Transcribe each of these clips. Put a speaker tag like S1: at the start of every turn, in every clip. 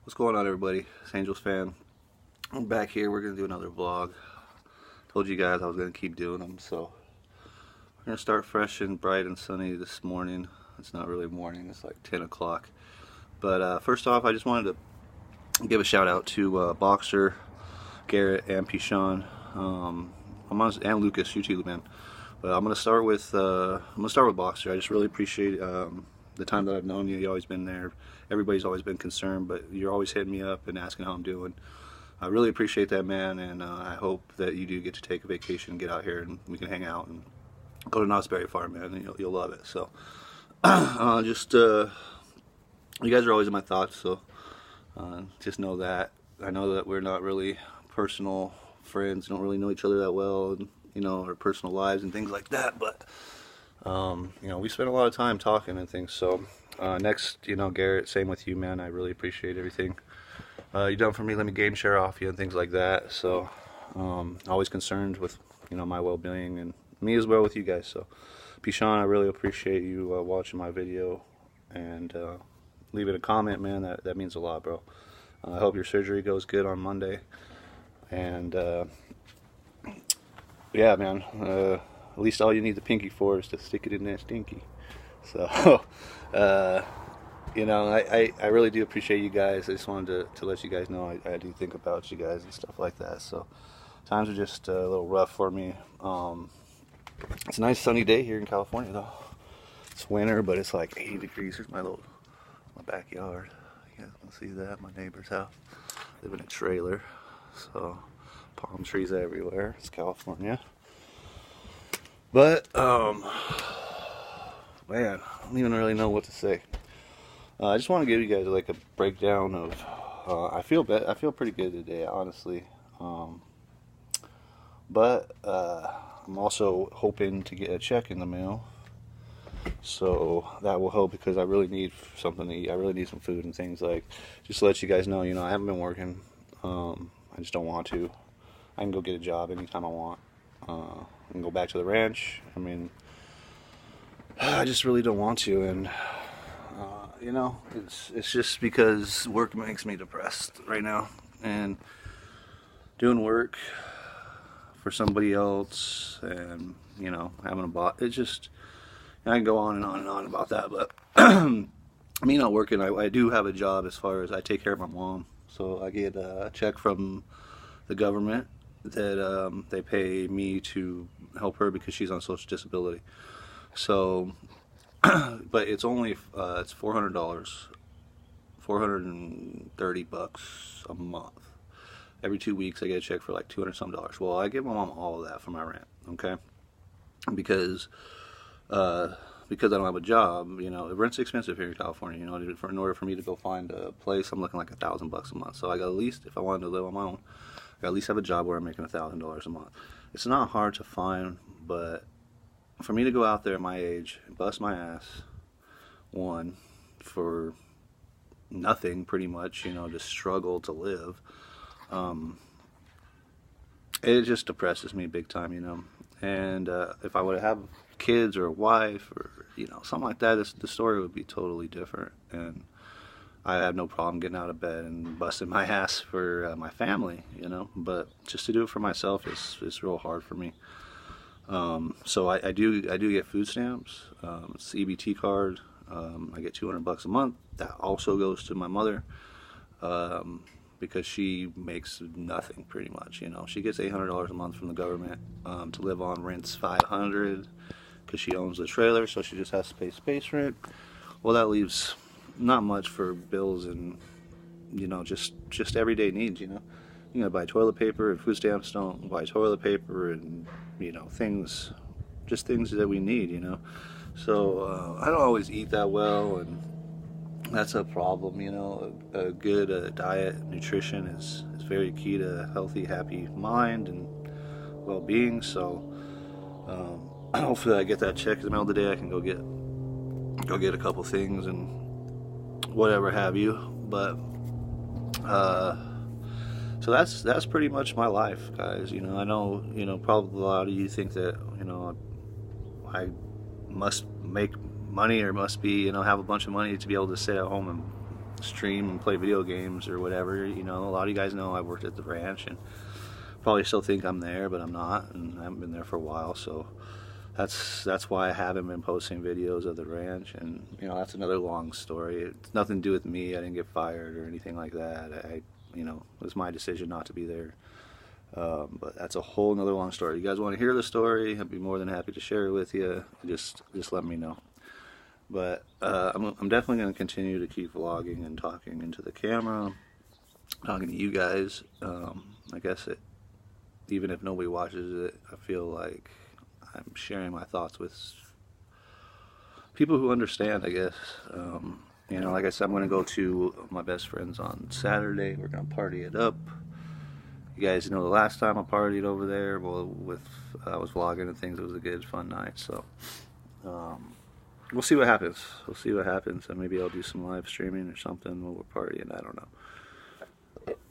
S1: What's going on, everybody? It's Angels fan. I'm back here. We're gonna do another vlog. Told you guys I was gonna keep doing them, so we're gonna start fresh and bright and sunny this morning. It's not really morning, it's like 10 o'clock. But first off, I just wanted to give a shout out to Boxer, Garrett, and Pishan, and Lucas, you too, man. But I'm gonna start with Boxer. I just really appreciate the time that I've known you. You've always been there. Everybody's always been concerned, but you're always hitting me up and asking how I'm doing. I really appreciate that, man, and I hope that you do get to take a vacation and get out here and we can hang out and go to Knott's Berry Farm, man, and you'll love it. So you guys are always in my thoughts, so just know that. I know that we're not really personal friends, don't really know each other that well, and, you know, our personal lives and things like that, but you know, we spend a lot of time talking and things. So next, you know, Garrett, same with you, man. I really appreciate everything you done for me. Let me game share off you and things like that. So always concerned with, you know, my well-being and me as well with you guys. So Pishan, I really appreciate you watching my video and leaving a comment, man. That means a lot, bro. I hope your surgery goes good on Monday, and yeah, man, at least all you need the pinky for is to stick it in that stinky. So you know, I really do appreciate you guys. I just wanted to let you guys know I do think about you guys and stuff like that. So times are just a little rough for me. It's a nice sunny day here in California, though. It's winter, but it's like 80 degrees. Here's my backyard. You guys can see that, my neighbor's house. I live in a trailer, so palm trees everywhere. It's California. But man, I don't even really know what to say. I just want to give you guys like a breakdown of. I feel pretty good today, honestly. But I'm also hoping to get a check in the mail, so that will help because I really need something to eat. I really need some food and things. Like, just to let you guys know, you know, I haven't been working. I just don't want to. I can go get a job anytime I want. I can go back to the ranch. I mean, I just really don't want to, and you know, it's just because work makes me depressed right now, and doing work for somebody else, and you know, having a boss. It just, I can go on and on and on about that, but me not working, I do have a job as far as I take care of my mom, so I get a check from the government that they pay me to help her because she's on social disability. So but it's only it's $400, $430 a month. Every 2 weeks I get a check for like $200 some. Well, I give my mom all of that for my rent, okay? Because I don't have a job, you know, rent's expensive here in California. You know, in order for me to go find a place, I'm looking like $1,000 a month. So I got, at least, if I wanted to live on my own, I got at least have a job where I'm making $1,000 a month. It's not hard to find, but for me to go out there at my age and bust my ass, one, for nothing pretty much, you know, just struggle to live, it just depresses me big time, you know. And if I would have kids or a wife or, you know, something like that, the story would be totally different. And I have no problem getting out of bed and busting my ass for my family, you know. But just to do it for myself is real hard for me. So I do get food stamps. It's the EBT card. I get $200 a month. That also goes to my mother, because she makes nothing pretty much. You know, she gets $800 a month from the government to live on. Rent's $500 because she owns the trailer, so she just has to pay space rent. Well, that leaves not much for bills and, you know, just everyday needs. You know, you gotta buy toilet paper, and food stamps don't buy toilet paper, and, you know, things that we need, you know. So I don't always eat that well, and that's a problem, you know. A good diet, nutrition is very key to a healthy, happy mind and well-being. So hopefully I get that check in the mail today. I can go get a couple things and whatever have you. But so that's pretty much my life, guys. You know, I know, you know, probably a lot of you think that, you know, I must make money or must be, you know, have a bunch of money to be able to stay at home and stream and play video games or whatever. You know, a lot of you guys know I worked at the ranch, and probably still think I'm there, but I'm not, and I haven't been there for a while. So that's why I haven't been posting videos of the ranch. And you know, that's another long story. It's nothing to do with me. I didn't get fired or anything like that. You know, it was my decision not to be there. But that's a whole nother long story. You guys want to hear the story? I'd be more than happy to share it with you. Just let me know. But I'm definitely going to continue to keep vlogging and talking into the camera, talking to you guys. I guess even if nobody watches it, I feel like I'm sharing my thoughts with people who understand, I guess. You know, like I said, I'm going to go to my best friend's on Saturday. We're going to party it up. You guys know the last time I partied over there, well, I was vlogging and things. It was a good, fun night. So we'll see what happens. We'll see what happens, and maybe I'll do some live streaming or something while we're partying. I don't know.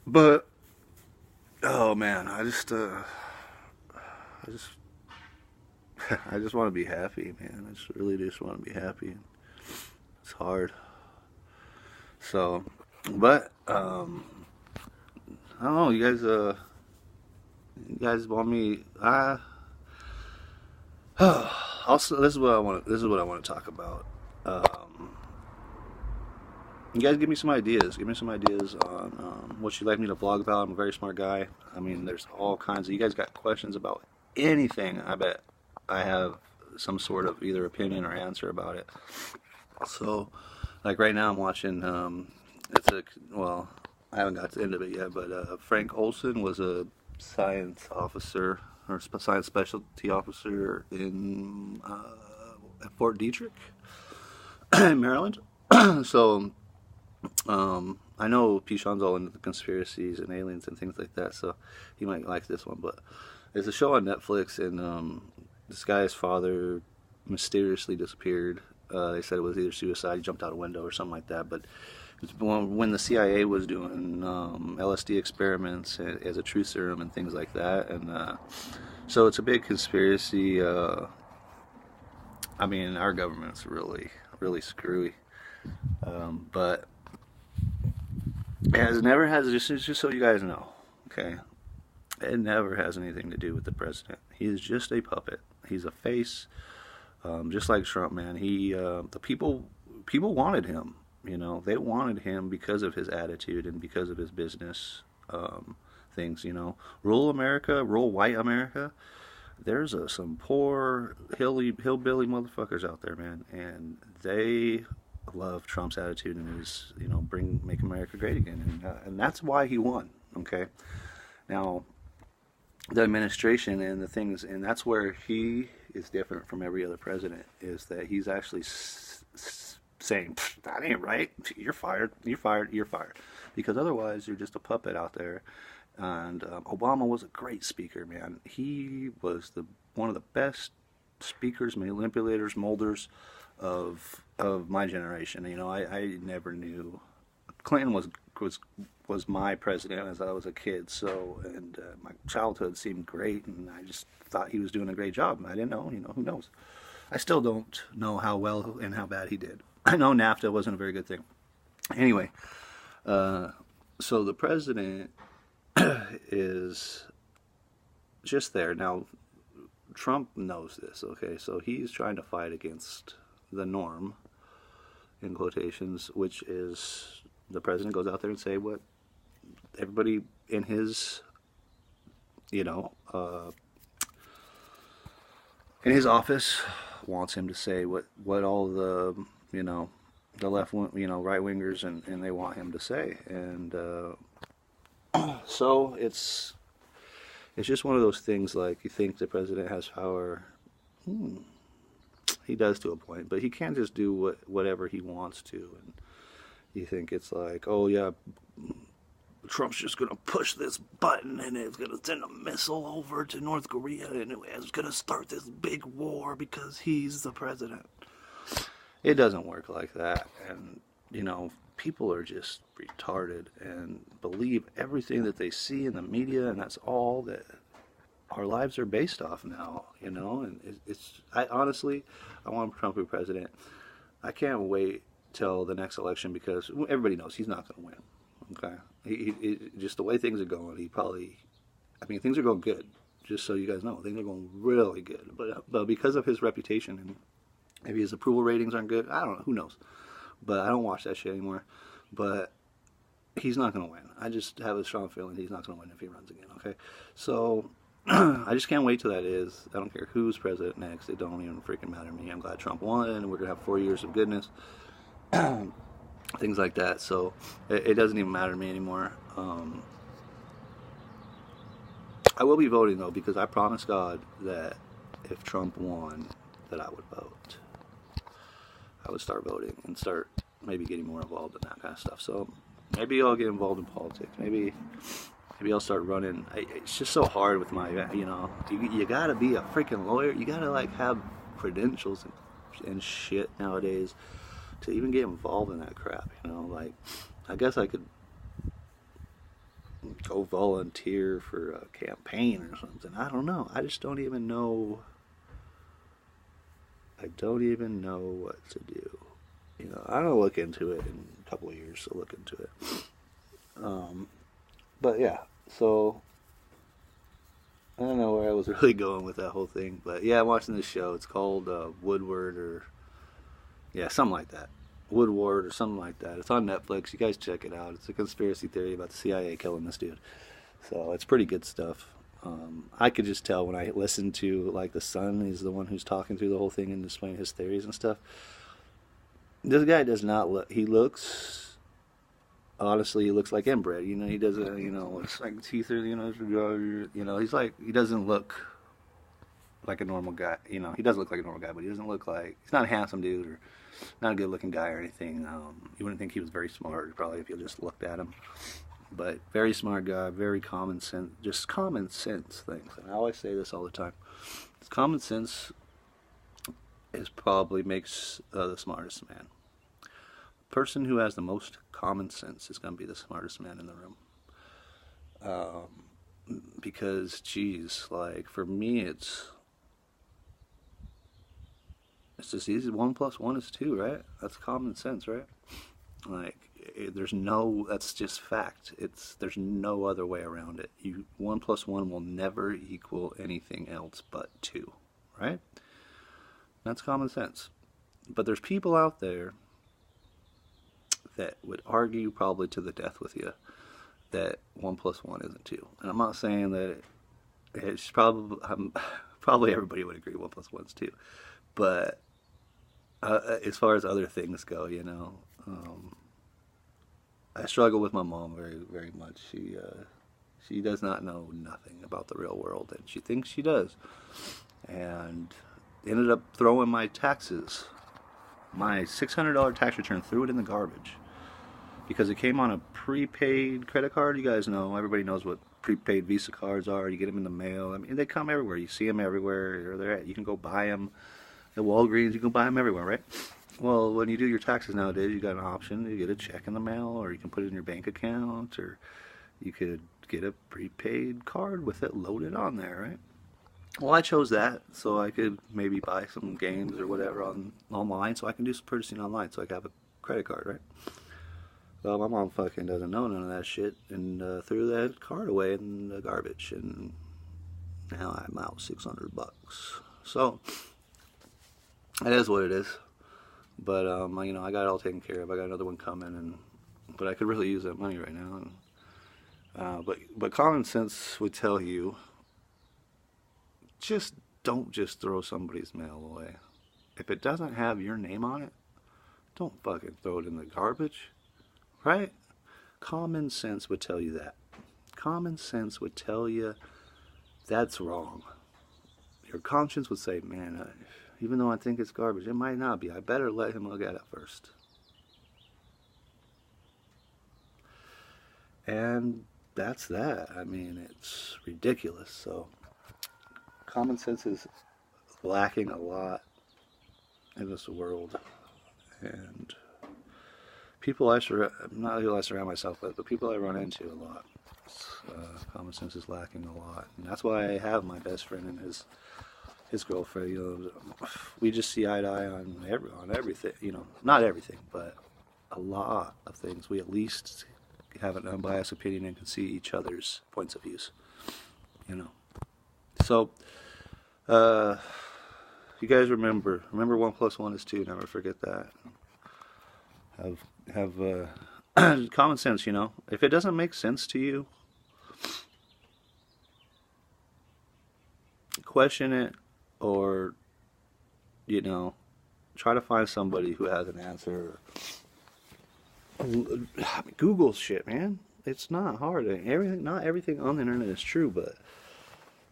S1: But oh man, I just want to be happy, man. I just really just want to be happy. It's hard. So, but I don't know. You guys want me? Also, this is what I want. This is what I want to talk about. You guys give me some ideas. Give me some ideas on what you'd like me to vlog about. I'm a very smart guy. I mean, there's all kinds of. You guys got questions about anything? I bet I have some sort of either opinion or answer about it. So, like right now, I'm watching. Well, I haven't got to the end of it yet, but Frank Olson was a science officer or science specialty officer in at Fort Detrick, in Maryland. So I know Pishon's all into the conspiracies and aliens and things like that, so he might like this one. But there's a show on Netflix, and this guy's father mysteriously disappeared. They said it was either suicide, he jumped out a window or something like that. But it was when the CIA was doing LSD experiments as a truth serum and things like that, and so it's a big conspiracy. I mean, our government's really, really screwy. But it never has, just so you guys know, okay? It never has anything to do with the president. He is just a puppet. He's a face, just like Trump, man. The people wanted him. You know, they wanted him because of his attitude and because of his business things. You know, rural America, rural white America. There's some poor hillbilly motherfuckers out there, man, and they love Trump's attitude and his, you know, make America great again, and that's why he won. Okay, now the administration and the things, and that's where he is different from every other president, is that he's actually saying, that ain't right, you're fired, you're fired, you're fired, because otherwise you're just a puppet out there. And Obama was a great speaker, man. He was one of the best speakers, manipulators, molders of my generation. You know, I never knew Clinton was my president as I was a kid. So, and my childhood seemed great, and I just thought he was doing a great job. I didn't know, you know, who knows? I still don't know how well and how bad he did. I know NAFTA wasn't a very good thing. Anyway, so the president is just there. Now, Trump knows this, okay? So he's trying to fight against the norm, in quotations, which is the president goes out there and say what everybody in his, you know, in his office wants him to say, what all the, you know, the left, you know, right wingers and they want him to say. And so it's just one of those things, like, you think the president has power. He does to a point, but he can't just do whatever he wants to. And you think it's like, oh yeah, Trump's just gonna push this button and it's gonna send a missile over to North Korea and it's gonna start this big war because he's the president. It doesn't work like that. And you know, people are just retarded and believe everything that they see in the media, and that's all that our lives are based off now, you know. And I honestly, I want Trump to be president. I can't wait till the next election because everybody knows he's not going to win. Okay, just the way things are going, he probably. I mean, things are going good. Just so you guys know, things are going really good. But because of his reputation and maybe his approval ratings aren't good, I don't know. Who knows? But I don't watch that shit anymore. But he's not going to win. I just have a strong feeling he's not going to win if he runs again. Okay, so I just can't wait till that is. I don't care who's president next. It don't even freaking matter to me. I'm glad Trump won, and we're gonna have 4 years of goodness, things like that. So it doesn't even matter to me anymore. I will be voting though because I promised God that if Trump won, that I would vote. I would start voting and start maybe getting more involved in that kind of stuff. So maybe I'll get involved in politics. Maybe I'll start running. It's just so hard with my, you gotta be a freaking lawyer. You gotta like have credentials and shit nowadays to even get involved in that crap. Like I guess I could go volunteer for a campaign or something. I don't know. I just don't even know. I don't even know what to do. I'll look into it in a couple of years. So look into it. But yeah, so I don't know where I was really going with that whole thing. But yeah, I'm watching this show. It's called Woodward or something like that. Woodward or something like that. It's on Netflix. You guys check it out. It's a conspiracy theory about the CIA killing this dude. So it's pretty good stuff. I could just tell when I listen to like the son, he's the one who's talking through the whole thing and displaying his theories and stuff. This guy does not look. He looks. Honestly, he looks like inbred. He doesn't. It's like teeth are. He's like. He doesn't look like a normal guy. He does look like a normal guy, but he doesn't look like. He's not a handsome dude or not a good-looking guy or anything. You wouldn't think he was very smart, probably, if you just looked at him. But very smart guy, very common sense, just common sense things. And I always say this all the time. Common sense probably makes the smartest man. The person who has the most common sense is going to be the smartest man in the room. Because, geez, like, for me, it's just easy. 1 + 1 is 2, right? That's common sense, right? Like, that's just fact. There's no other way around it. 1 + 1 will never equal anything else but 2, right? That's common sense. But there's people out there that would argue probably to the death with you that 1 + 1 isn't 2. And I'm not saying that it's probably everybody would agree 1 + 1 is 2. But as far as other things go, I struggle with my mom very, very much. She does not know nothing about the real world, and she thinks she does. And ended up throwing my taxes, my $600 tax return, threw it in the garbage because it came on a prepaid credit card. You guys know, everybody knows what prepaid Visa cards are. You get them in the mail. I mean, they come everywhere. You see them everywhere. You can go buy them at Walgreens. You can buy them everywhere, right? Well, when you do your taxes nowadays, you got an option. You get a check in the mail, or you can put it in your bank account, or you could get a prepaid card with it loaded on there, right? Well, I chose that so I could maybe buy some games or whatever online, so I can do some purchasing online, so I can have a credit card, right? Well, my mom fucking doesn't know none of that shit, and threw that card away in the garbage, and now I'm out $600. So it is what it is. But I got it all taken care of. I got another one coming, but I could really use that money right now. But common sense would tell you, don't just throw somebody's mail away. If it doesn't have your name on it, don't fucking throw it in the garbage, right? Common sense would tell you that. Common sense would tell you that's wrong. Your conscience would say, man, even though I think it's garbage, it might not be. I better let him look at it first. And that's that. I mean, it's ridiculous. So common sense is lacking a lot in this world. And people not who I surround myself with, but people I run into a lot. Common sense is lacking a lot. And that's why I have my best friend and his his girlfriend, we just see eye to eye on everything, not everything, but a lot of things. We at least have an unbiased opinion and can see each other's points of views, So, you guys remember 1 + 1 is 2. Never forget that. Have common sense. If it doesn't make sense to you, question it, or try to find somebody who has an answer. Google shit, man. It's not hard. Not everything on the internet is true, but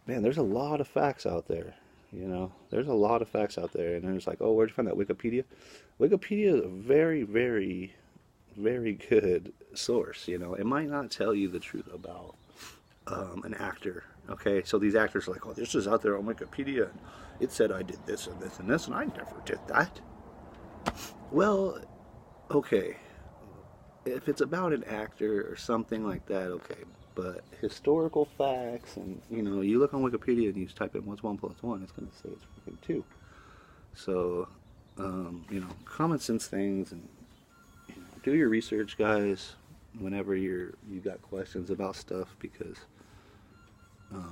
S1: man, there's a lot of facts out there. There's a lot of facts out there, and there's like, oh, where'd you find that? Wikipedia? Wikipedia is a very, very, very good source. It might not tell you the truth about an actor. Okay, so these actors are like, oh, this is out there on Wikipedia, and it said I did this and this and this, and I never did that. Well, okay, if it's about an actor or something like that, okay, but historical facts, and you look on Wikipedia and you type in what's 1 + 1, it's going to say it's freaking 2. So, common sense things, and do your research, guys, whenever you got questions about stuff, because I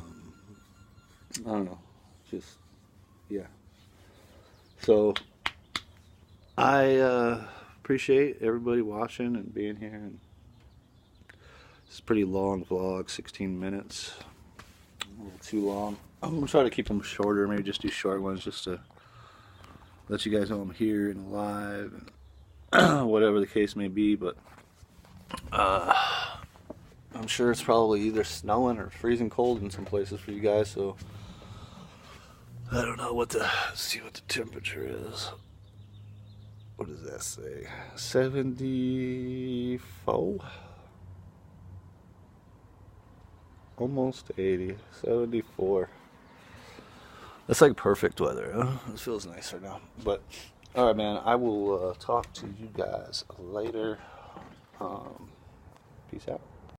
S1: don't know, just yeah. So I appreciate everybody watching and being here, and it's a pretty long vlog, 16 minutes, a little too long. I'm gonna try to keep them shorter, maybe just do short ones, just to let you guys know I'm here and alive, and whatever the case may be. But I'm sure it's probably either snowing or freezing cold in some places for you guys, so I don't know see what the temperature is. What does that say? 74? Almost 80. 74. That's like perfect weather, huh? It feels nicer now. But, alright, man, I will talk to you guys later. Peace out.